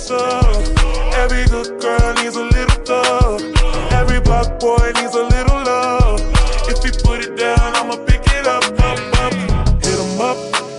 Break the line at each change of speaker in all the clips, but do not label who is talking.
stuff. Every good girl needs a little love. Every block boy needs a little love. If he put it down, I'ma pick it up, up, up.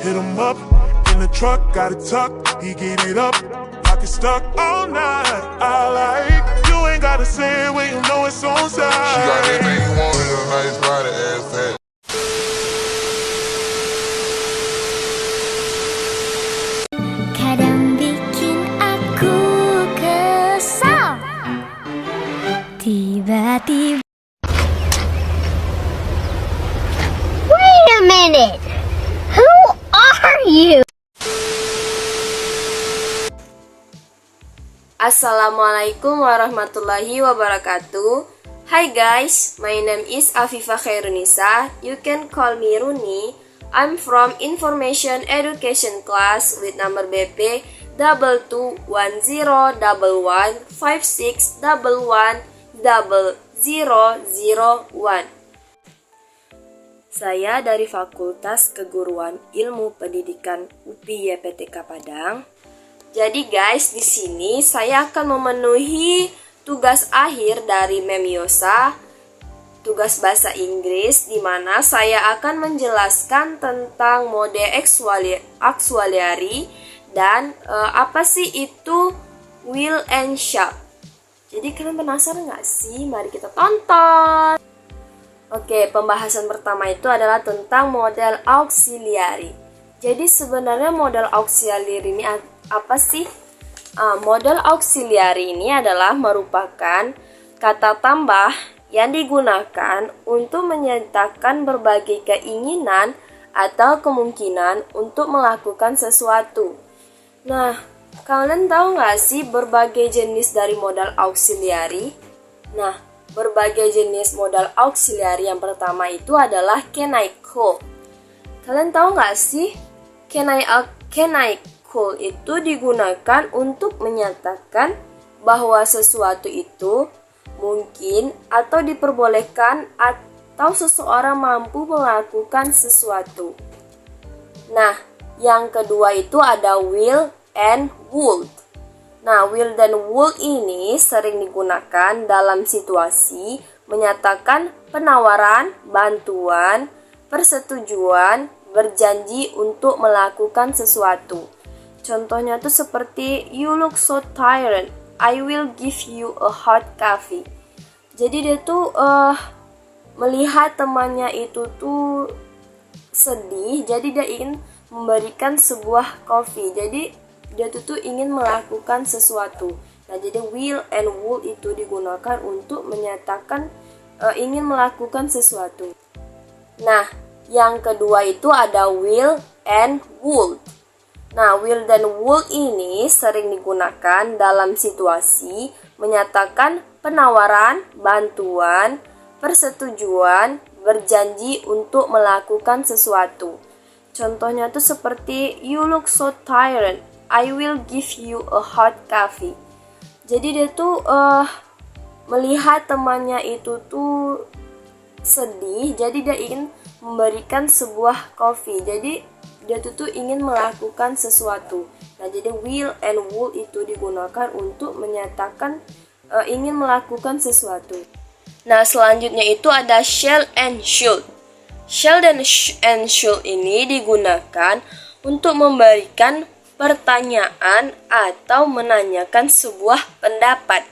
Hit him up. In the truck, got it tucked. He get it up. Pocket stuck all night. I like you ain't gotta say it when you know it's on side.
She got everything you want in a nice body, ass fat.
Kadang bikin aku kesal. Tiba-tiba. Wait a minute. Who are you?
Assalamualaikum warahmatullahi wabarakatuh. Hi guys, my name is Afifa Khairunisa. You can call me Runi. I'm from Information Education class with number BP 221156110001. Saya dari Fakultas Keguruan Ilmu Pendidikan UPI YPTK Padang. Jadi guys, di sini saya akan memenuhi tugas akhir dari Mem Yosa, tugas bahasa Inggris, di mana saya akan menjelaskan tentang mode auxiliary dan apa sih itu will and shall. Jadi kalian penasaran nggak sih? Mari kita tonton. Oke, pembahasan pertama itu adalah tentang model auxiliary. Jadi sebenarnya model auxiliary ini apa sih? Model auxiliary ini adalah merupakan kata tambah yang digunakan untuk menyatakan berbagai keinginan atau kemungkinan untuk melakukan sesuatu. Nah, kalian tahu nggak sih berbagai jenis dari modal auxiliary? Nah, berbagai jenis modal auxiliary yang pertama itu adalah can I call. Kalian tahu nggak sih? Can I call itu digunakan untuk menyatakan bahwa sesuatu itu mungkin atau diperbolehkan atau seseorang mampu melakukan sesuatu. Nah, yang kedua itu ada will and would. Nah, will dan would ini sering digunakan dalam situasi menyatakan penawaran, bantuan, persetujuan, berjanji untuk melakukan sesuatu. Contohnya tuh seperti you look so tired, I will give you a hot coffee. Jadi dia tuh melihat temannya itu tuh sedih, jadi dia ingin memberikan sebuah kopi. Jadi dia tuh ingin melakukan sesuatu. Nah, jadi will and would itu digunakan untuk menyatakan ingin melakukan sesuatu. Nah, yang kedua itu ada will and would. Nah, will dan would ini sering digunakan dalam situasi menyatakan penawaran, bantuan, persetujuan, berjanji untuk melakukan sesuatu. Contohnya tuh seperti you look so tired, I will give you a hot coffee. Jadi dia tuh melihat temannya itu tuh sedih, jadi dia ingin memberikan sebuah kopi. Jadi dia tuh ingin melakukan sesuatu. Nah, jadi will and would itu digunakan untuk menyatakan ingin melakukan sesuatu. Nah, selanjutnya itu ada shall and should. Shall dan should ini digunakan untuk memberikan pertanyaan atau menanyakan sebuah pendapat.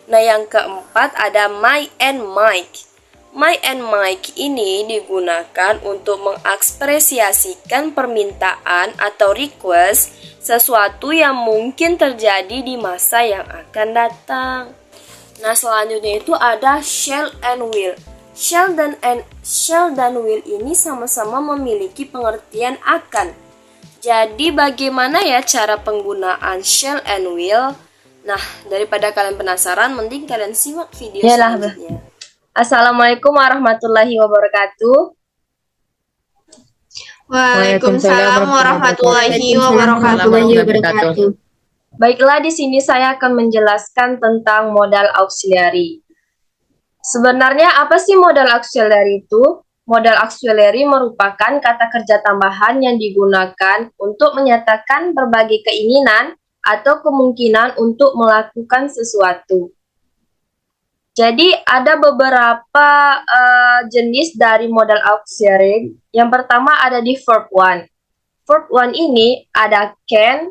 Nah, yang keempat ada my and might. My and might ini digunakan untuk mengekspresiasikan permintaan atau request sesuatu yang mungkin terjadi di masa yang akan datang. Nah, selanjutnya itu ada shall and will. Shall dan will ini sama-sama memiliki pengertian akan. Jadi bagaimana ya cara penggunaan shall and will? Nah, daripada kalian penasaran, mending kalian simak video selanjutnya. Assalamualaikum warahmatullahi wabarakatuh.
Waalaikumsalam warahmatullahi wabarakatuh.
Baiklah, di sini saya akan menjelaskan tentang modal auxiliary. Sebenarnya apa sih modal auxiliary itu? Modal auxiliary merupakan kata kerja tambahan yang digunakan untuk menyatakan berbagai keinginan atau kemungkinan untuk melakukan sesuatu. Jadi ada beberapa jenis dari modal auxiliary. Yang pertama ada di verb 1. Verb 1 ini ada can,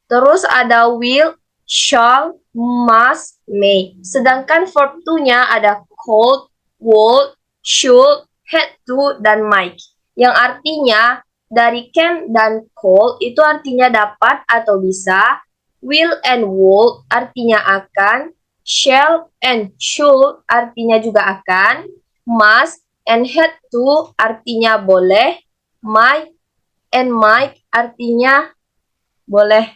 terus ada will, shall, must, may. Sedangkan verb 2-nya ada could, would, should, had to, dan might. Yang artinya dari can dan could itu artinya dapat atau bisa. Will and would artinya akan. Shall and should artinya juga akan. Must and had to artinya boleh. Might and might artinya boleh.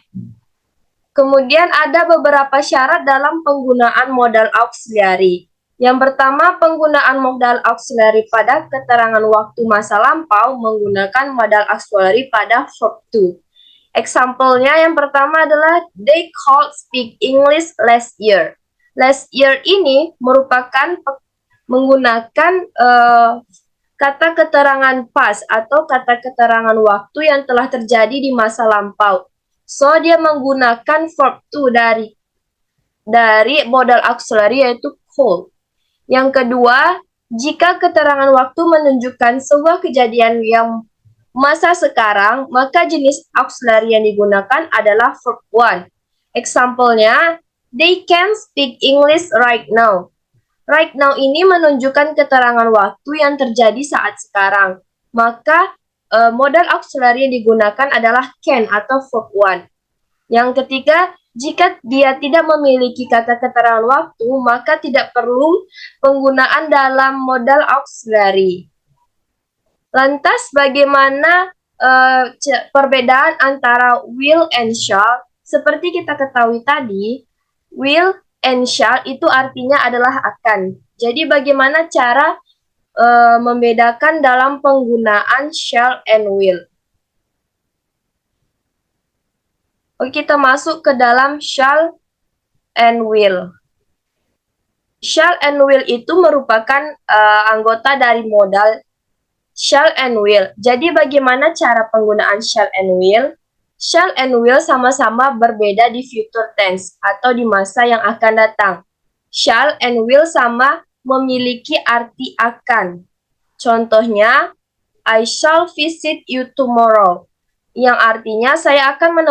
Kemudian ada beberapa syarat dalam penggunaan modal auxiliary. Yang pertama, penggunaan modal auxiliary pada keterangan waktu masa lampau menggunakan modal auxiliary pada verb 2. Example-nya yang pertama adalah they could speak English last year. Last year ini merupakan menggunakan kata keterangan past atau kata keterangan waktu yang telah terjadi di masa lampau. So, dia menggunakan verb 2 dari modal auxiliary yaitu could. Yang kedua, jika keterangan waktu menunjukkan sebuah kejadian yang masa sekarang, maka jenis auxiliary yang digunakan adalah verb 1. Example-nya, they can speak English right now. Right now ini menunjukkan keterangan waktu yang terjadi saat sekarang. Maka modal auxiliary yang digunakan adalah can atau verb 1. Yang ketiga, jika dia tidak memiliki kata keterangan waktu, maka tidak perlu penggunaan dalam modal auxiliary. Lantas bagaimana perbedaan antara will and shall? Seperti kita ketahui tadi, will and shall itu artinya adalah akan. Jadi bagaimana cara membedakan dalam penggunaan shall and will? Oke, kita masuk ke dalam shall and will. Shall and will itu merupakan anggota dari modal shall and will. Jadi bagaimana cara penggunaan shall and will? Shall and will sama-sama berbeda di future tense atau di masa yang akan datang. Shall and will sama memiliki arti akan. Contohnya, I shall visit you tomorrow, yang artinya saya akan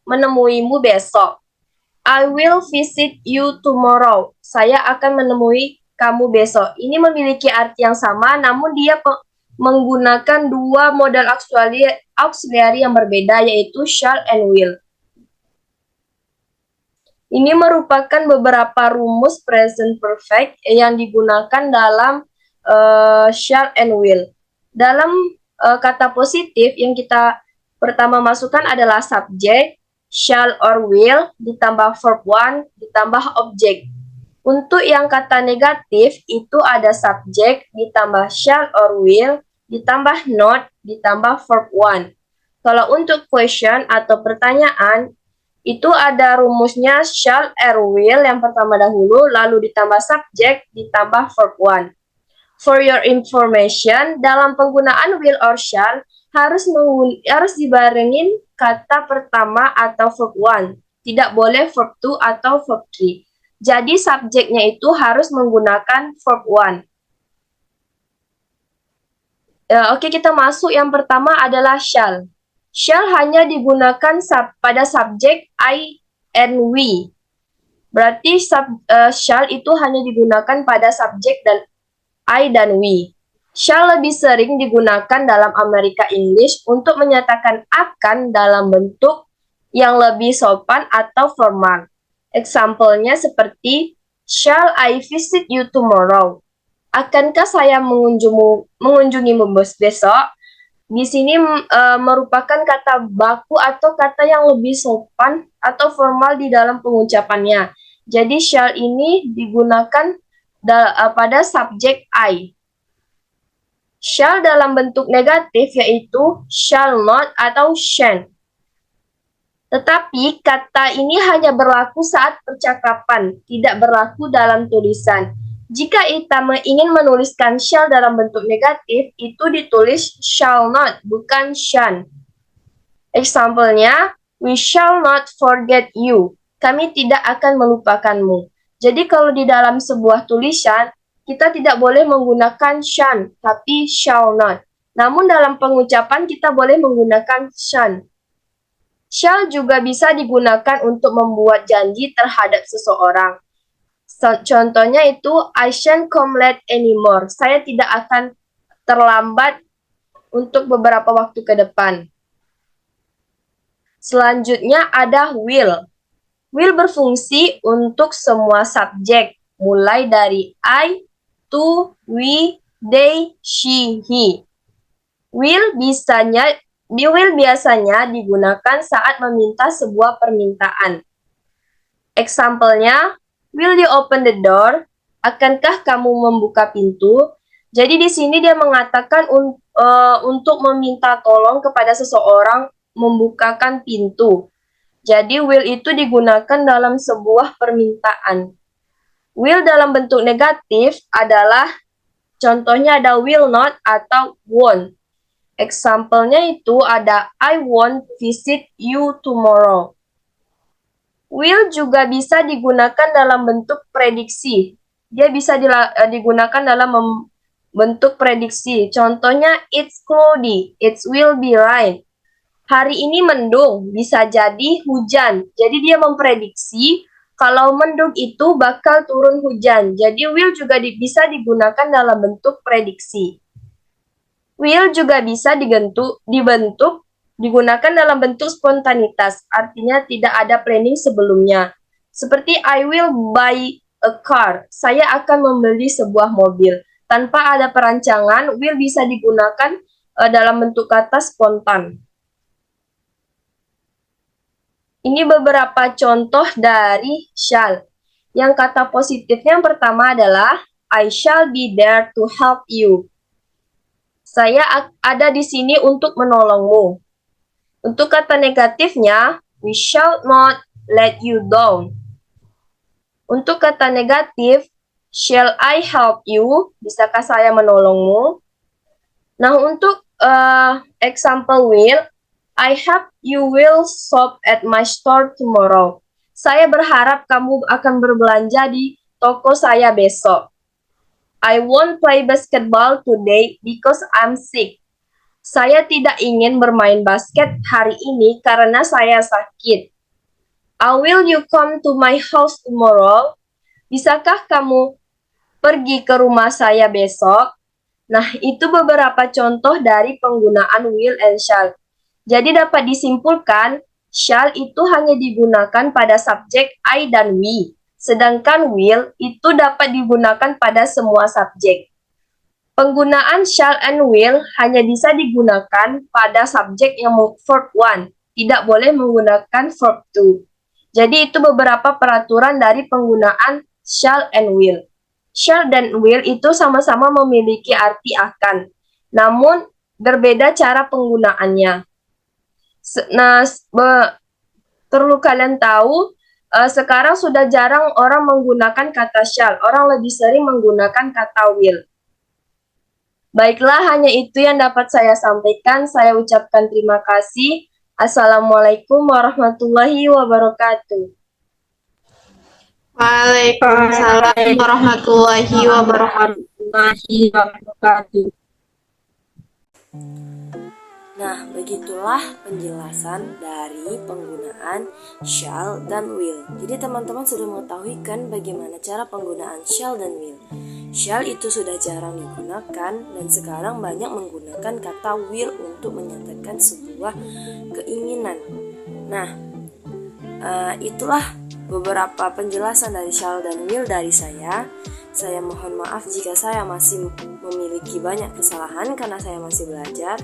menemuimu besok. I will visit you tomorrow, saya akan menemui kamu besok. Ini memiliki arti yang sama, namun dia menggunakan dua modal auxiliary yang berbeda, yaitu shall and will. Ini merupakan beberapa rumus present perfect yang digunakan dalam shall and will. Dalam kata positif yang kita pertama masukkan adalah subject, shall or will, ditambah verb 1, ditambah object. Untuk yang kata negatif, itu ada subject, ditambah shall or will, ditambah not, ditambah verb 1. Kalau untuk question atau pertanyaan, itu ada rumusnya shall or will yang pertama dahulu, lalu ditambah subject, ditambah verb 1. For your information, dalam penggunaan will or shall, harus dibarengin kata pertama atau verb 1. Tidak boleh verb 2 atau verb 3. Jadi subjeknya itu harus menggunakan verb 1. Oke, kita masuk. Yang pertama adalah shall. Shall hanya digunakan pada subjek I and we. Berarti shall itu hanya digunakan pada subjek dan I dan we. Shall lebih sering digunakan dalam Amerika English untuk menyatakan akan dalam bentuk yang lebih sopan atau formal. Example-nya seperti, shall I visit you tomorrow? Akankah saya mengunjungimu besok? Di sini merupakan kata baku atau kata yang lebih sopan atau formal di dalam pengucapannya. Jadi shall ini digunakan pada subjek I. Shall dalam bentuk negatif yaitu shall not atau shan't. Tetapi kata ini hanya berlaku saat percakapan, tidak berlaku dalam tulisan. Jika kita ingin menuliskan shall dalam bentuk negatif, itu ditulis shall not, bukan shan't. Example-nya, We shall not forget you. Kami tidak akan melupakanmu. Jadi kalau di dalam sebuah tulisan, kita tidak boleh menggunakan shan't, tapi shall not. Namun dalam pengucapan kita boleh menggunakan shan't. Shall juga bisa digunakan untuk membuat janji terhadap seseorang. Contohnya itu, I shan't come late anymore. Saya tidak akan terlambat untuk beberapa waktu ke depan. Selanjutnya ada will. Will berfungsi untuk semua subjek, mulai dari I, to, we, they, she, he. Will biasanya digunakan saat meminta sebuah permintaan. Example-nya, will you open the door? Akankah kamu membuka pintu? Jadi di sini dia mengatakan untuk meminta tolong kepada seseorang membukakan pintu. Jadi will itu digunakan dalam sebuah permintaan. Will dalam bentuk negatif adalah contohnya ada will not atau won't. Example-nya itu ada I won't visit you tomorrow. Will juga bisa digunakan dalam bentuk prediksi. Dia bisa digunakan dalam bentuk prediksi. Contohnya, it's cloudy, it will be rain. Hari ini mendung, bisa jadi hujan. Jadi dia memprediksi kalau mendung itu bakal turun hujan. Jadi will juga bisa digunakan dalam bentuk prediksi. Will juga bisa digunakan dalam bentuk spontanitas, artinya tidak ada planning sebelumnya. Seperti I will buy a car, saya akan membeli sebuah mobil. Tanpa ada perancangan, will bisa digunakan dalam bentuk kata spontan. Ini beberapa contoh dari shall. Yang kata positifnya yang pertama adalah I shall be there to help you. Saya ada di sini untuk menolongmu. Untuk kata negatifnya, we shall not let you down. Untuk kata negatif, shall I help you? Bisakah saya menolongmu? Nah, untuk example will, I hope you will shop at my store tomorrow. Saya berharap kamu akan berbelanja di toko saya besok. I won't play basketball today because I'm sick. Saya tidak ingin bermain basket hari ini karena saya sakit. Will you come to my house tomorrow? Bisakah kamu pergi ke rumah saya besok? Nah, itu beberapa contoh dari penggunaan will and shall. Jadi dapat disimpulkan, shall itu hanya digunakan pada subjek I dan we. Sedangkan will itu dapat digunakan pada semua subjek. Penggunaan shall and will hanya bisa digunakan pada subjek yang verb 1, tidak boleh menggunakan verb 2. Jadi itu beberapa peraturan dari penggunaan shall and will. Shall dan will itu sama-sama memiliki arti akan, namun berbeda cara penggunaannya. Perlu kalian tahu, sekarang sudah jarang orang menggunakan kata shall, orang lebih sering menggunakan kata will. Baiklah, hanya itu yang dapat saya sampaikan. Saya ucapkan terima kasih. Assalamualaikum warahmatullahi wabarakatuh.
Waalaikumsalam warahmatullahi wabarakatuh.
Nah, begitulah penjelasan dari penggunaan shall dan will. Jadi teman-teman sudah mengetahui kan bagaimana cara penggunaan shall dan will. Shall itu sudah jarang digunakan dan sekarang banyak menggunakan kata will untuk menyatakan sebuah keinginan. Nah, itulah beberapa penjelasan dari shall dan will dari saya. Saya mohon maaf jika saya masih memiliki banyak kesalahan karena saya masih belajar.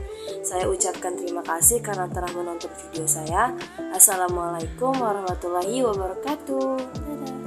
Saya ucapkan terima kasih karena telah menonton video saya. Assalamualaikum warahmatullahi wabarakatuh. Dadah.